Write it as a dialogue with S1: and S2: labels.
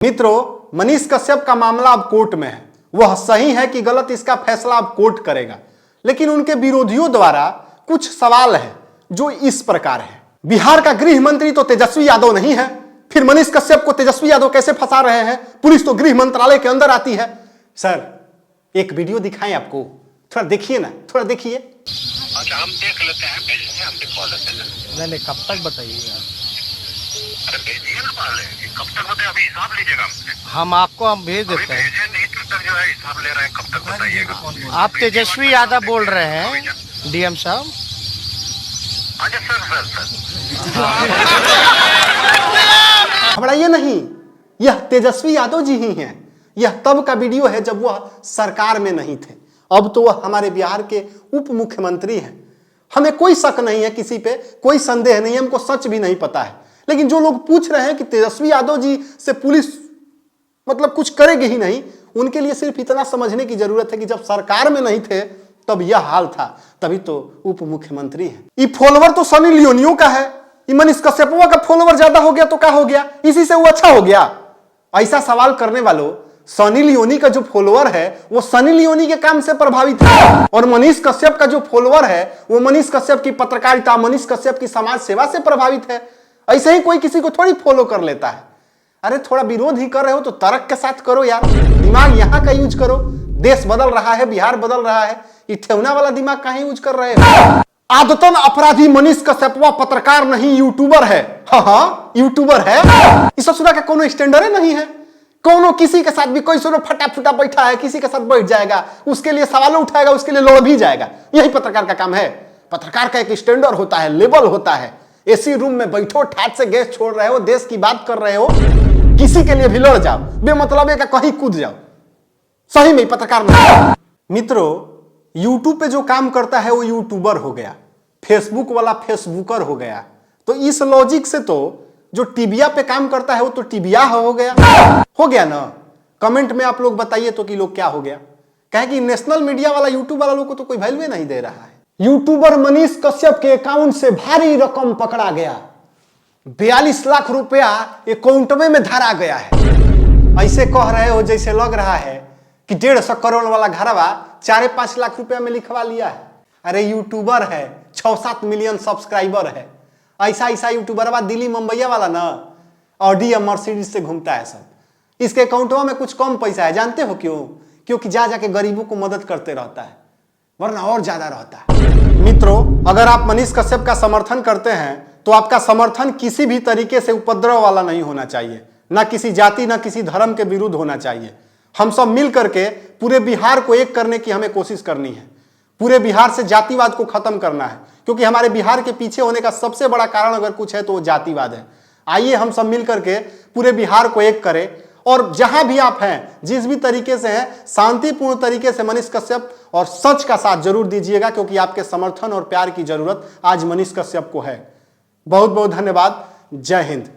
S1: मित्रों, मनीष कश्यप का मामला अब कोर्ट में है। वह सही है कि गलत, इसका फैसला अब कोर्ट करेगा। लेकिन उनके विरोधियों द्वारा कुछ सवाल है जो इस प्रकार है। बिहार का गृह मंत्री तो तेजस्वी यादव नहीं है, फिर मनीष कश्यप को तेजस्वी यादव कैसे फंसा रहे हैं? पुलिस तो गृह मंत्रालय के अंदर आती है। सर, एक वीडियो दिखाएं आपको, थोड़ा देखिए ना, थोड़ा देखिए।
S2: अच्छा, हम देख लेते हैं, भेजते हैं, हम दिखवा लेते हैं।
S3: नहीं, कब तक बताइएगा?
S2: अरे भेजिए ना, पहले कब तक बताए? अभी हिसाब लीजिएगा हमसे।
S3: हम भेज देते हैं।
S2: भेजे नहीं तो तक जो है हिसाब ले रहे हैं, कब तक बताइएगा?
S3: आप तेजस्वी यादव बोल रहे हैं, डीएम साहब?
S2: अच्छा सर।
S1: घबराइए नहीं, यह तेजस्वी यादव जी ही हैं। यह तब का वीडियो है जब वह सरकार में नहीं थे। अब तो वह हमारे बिहार के उप मुख्यमंत्री हैं। हमें कोई शक नहीं है, किसी पे कोई संदेह नहीं है, हमको सच भी नहीं पता है। लेकिन जो लोग पूछ रहे हैं कि तेजस्वी यादव जी से पुलिस मतलब कुछ करेगी ही नहीं, उनके लिए सिर्फ इतना समझने की जरूरत है कि जब सरकार में नहीं थे तब यह हाल था, तभी तो उप मुख्यमंत्री है। ये फॉलोवर तो सनी लियोनियों का है, ये मनीष कश्यपवा का फॉलोवर ज्यादा हो गया तो क्या हो गया? इसी से वो अच्छा हो गया? ऐसा सवाल करने वालों, सनी लियोनी का जो फॉलोवर है वो सनी लियोनी के काम से प्रभावित है, और मनीष कश्यप का जो फॉलोवर है वो मनीष कश्यप की पत्रकारिता, मनीष कश्यप की समाज सेवा से प्रभावित है। ऐसे ही कोई किसी को थोड़ी फॉलो कर लेता है। अरे थोड़ा विरोध ही कर रहे हो तो तर्क के साथ करो यार, दिमाग यहां का यूज करो। देश बदल रहा है, बिहार बदल रहा है, ये ठेवना वाला दिमाग कहां यूज कर रहे हो? आदतन अपराधी मनीष कश्यपवा पत्रकार नहीं, यूट्यूबर है। हाँ, यूट्यूबर है। इस ससुरा का कोनो स्टैंडर्ड नहीं है। कोनो किसी के साथ भी कोई सुनो फटा फुटा बैठा है, किसी के साथ बैठ जाएगा, उसके लिए सवाल उठाएगा, उसके लिए लड़ भी जाएगा। यही पत्रकार का काम है। पत्रकार का एक स्टैंडर्ड होता है, लेवल होता है। एसी रूम में बैठो, ठाट से गैस छोड़ रहे हो, देश की बात कर रहे हो, किसी के लिए भी लड़ जाओ, बेमतलब का कहीं कूद जाओ, सही में पत्रकार नहीं। मित्रों, यूट्यूब पे जो काम करता है वो यूट्यूबर हो गया, फेसबुक वाला फेसबुकर हो गया। तो इस लॉजिक से तो जो टीबिया पे काम करता है वो तो टीबिया हो गया ना। कमेंट में आप लोग बताइए तो कि लोग क्या हो गया? कहे कि नेशनल मीडिया वाला यूट्यूब वाला लोग को तो कोई वैल्यू नहीं दे रहा है। यूट्यूबर मनीष कश्यप के अकाउंट से भारी रकम पकड़ा गया, 42 लाख रुपया अकाउंट में धरा गया है। ऐसे कह रहे हो जैसे लग रहा है कि 150 करोड़ वाला घरवा 4-5 लाख रुपया में लिखवा लिया है। अरे यूट्यूबर है, 6-7 मिलियन सब्सक्राइबर है। ऐसा यूट्यूबर दिल्ली मुंबई वाला ना, ऑडी या मर्सिडीज से घूमता है सब। इसके अकाउंटों में कुछ कम पैसा है, जानते हो क्यों? क्योंकि जा जाके गरीबों को मदद करते रहता है, वरना और ज्यादा रहता है। मित्रों, अगर आप मनीष कश्यप का समर्थन करते हैं तो आपका समर्थन किसी भी तरीके से उपद्रव वाला नहीं होना चाहिए, ना किसी जाति ना किसी धर्म के विरुद्ध होना चाहिए। हम सब मिल करके पूरे बिहार को एक करने की हमें कोशिश करनी है। पूरे बिहार से जातिवाद को खत्म करना है, क्योंकि हमारे बिहार के पीछे होने का सबसे बड़ा कारण अगर कुछ है तो वो जातिवाद है। आइए हम सब मिल करके पूरे बिहार को एक करें, और जहां भी आप हैं, जिस भी तरीके से हैं, शांतिपूर्ण तरीके से मनीष कश्यप और सच का साथ जरूर दीजिएगा, क्योंकि आपके समर्थन और प्यार की जरूरत आज मनीष कश्यप को है। बहुत बहुत धन्यवाद। जय हिंद।